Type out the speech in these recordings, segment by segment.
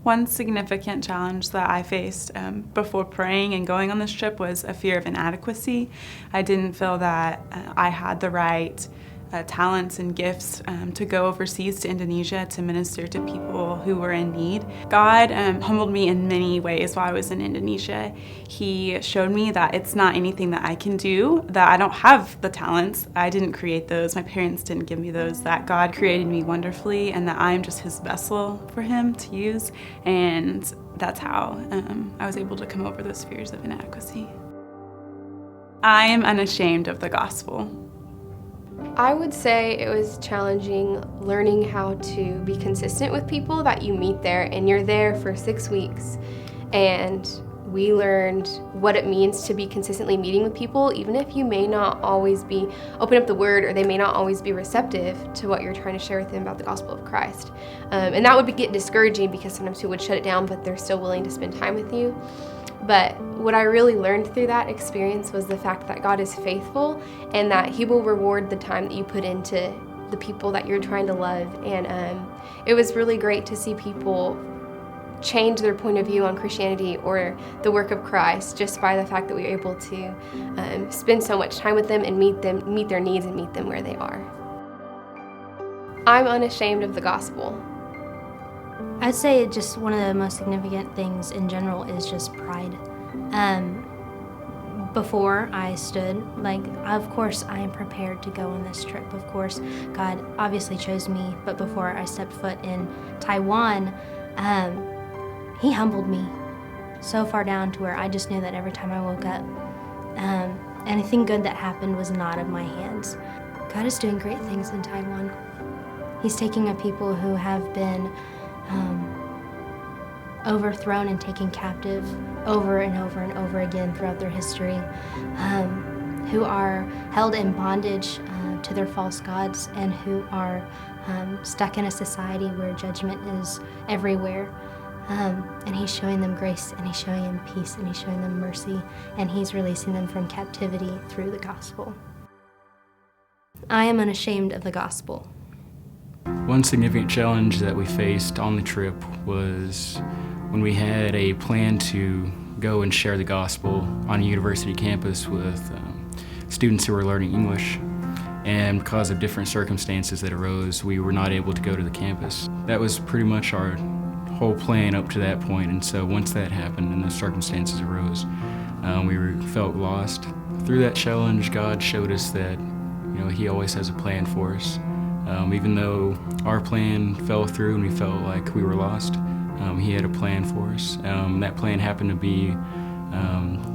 One significant challenge that I faced before praying and going on this trip was a fear of inadequacy. I didn't feel that I had the right talents and gifts to go overseas to Indonesia to minister to people who were in need. God humbled me in many ways while I was in Indonesia. He showed me that it's not anything that I can do, that I don't have the talents. I didn't create those. My parents didn't give me those, that God created me wonderfully and that I'm just His vessel for Him to use. And that's how I was able to come over those fears of inadequacy. I am unashamed of the gospel. I would say it was challenging learning how to be consistent with people that you meet there, and you're there for 6 weeks, and we learned what it means to be consistently meeting with people, even if you may not always be open up the word or they may not always be receptive to what you're trying to share with them about the gospel of Christ. And that would get discouraging because sometimes people would shut it down, but they're still willing to spend time with you. But what I really learned through that experience was the fact that God is faithful and that He will reward the time that you put into the people that you're trying to love. And it was really great to see people change their point of view on Christianity or the work of Christ just by the fact that we were able to spend so much time with them and meet their needs and meet them where they are. I'm unashamed of the gospel. I'd say just one of the most significant things in general is just pride. Before I stood, of course I am prepared to go on this trip. Of course, God obviously chose me, but before I stepped foot in Taiwan, He humbled me so far down to where I just knew that every time I woke up, anything good that happened was not of my hands. God is doing great things in Taiwan. He's taking a people who have been overthrown and taken captive over and over and over again throughout their history, who are held in bondage to their false gods and who are stuck in a society where judgment is everywhere. And He's showing them grace, and He's showing them peace, and He's showing them mercy, and He's releasing them from captivity through the gospel. I am unashamed of the gospel. One significant challenge that we faced on the trip was when we had a plan to go and share the gospel on a university campus with students who were learning English. And because of different circumstances that arose, we were not able to go to the campus. That was pretty much our whole plan up to that point, and so once that happened and the circumstances arose, we felt lost. Through that challenge, God showed us that He always has a plan for us. Even though our plan fell through and we felt like we were lost, He had a plan for us. That plan happened to be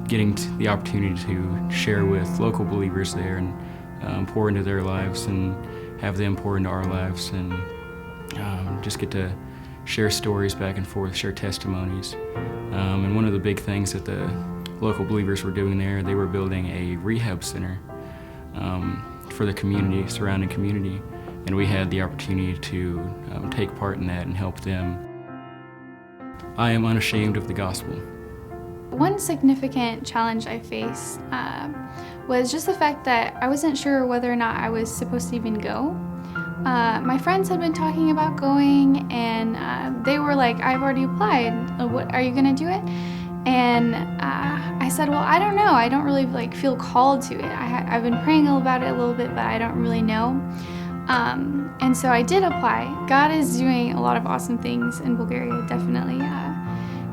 getting the opportunity to share with local believers there and pour into their lives and have them pour into our lives and just get to share stories back and forth, share testimonies. And one of the big things that the local believers were doing there, they were building a rehab center for the community, surrounding community. And we had the opportunity to take part in that and help them. I am unashamed of the gospel. One significant challenge I faced was just the fact that I wasn't sure whether or not I was supposed to even go. My friends had been talking about going, and they were like, I've already applied. What, are you gonna do it? And I said, well, I don't know. I don't really feel called to it. I've been praying about it a little bit, but I don't really know. And so I did apply. God is doing a lot of awesome things in Bulgaria, definitely.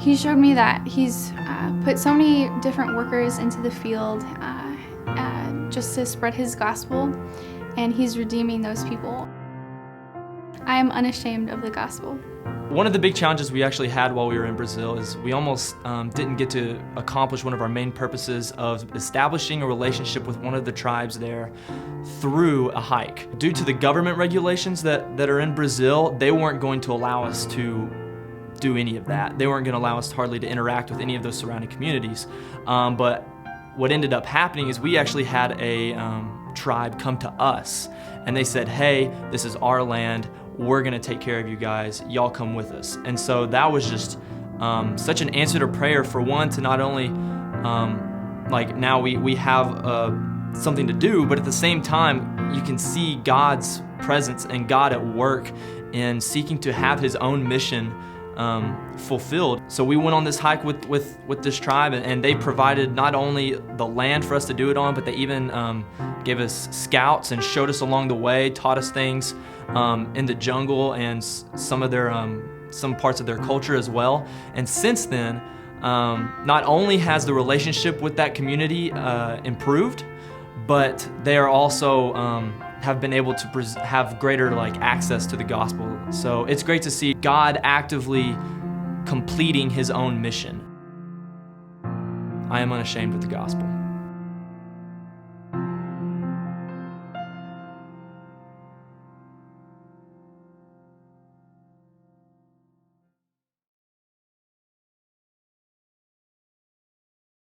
He showed me that He's put so many different workers into the field just to spread His gospel, and He's redeeming those people. I am unashamed of the gospel. One of the big challenges we actually had while we were in Brazil is we almost didn't get to accomplish one of our main purposes of establishing a relationship with one of the tribes there through a hike. Due to the government regulations that are in Brazil, they weren't going to allow us to do any of that. They weren't going to allow us hardly to interact with any of those surrounding communities. But what ended up happening is we actually had a tribe come to us, and they said, hey, this is our land. We're gonna take care of you guys, y'all come with us. And so that was just such an answer to prayer, for one, to not only now we have something to do, but at the same time you can see God's presence and God at work in seeking to have His own mission fulfilled. So we went on this hike with this tribe, and they provided not only the land for us to do it on, but they even gave us scouts and showed us along the way, taught us things in the jungle and some parts of their culture as well. And since then, not only has the relationship with that community improved, but they are also have been able to have greater access to the gospel. So it's great to see God actively completing his own mission. I am unashamed of the gospel.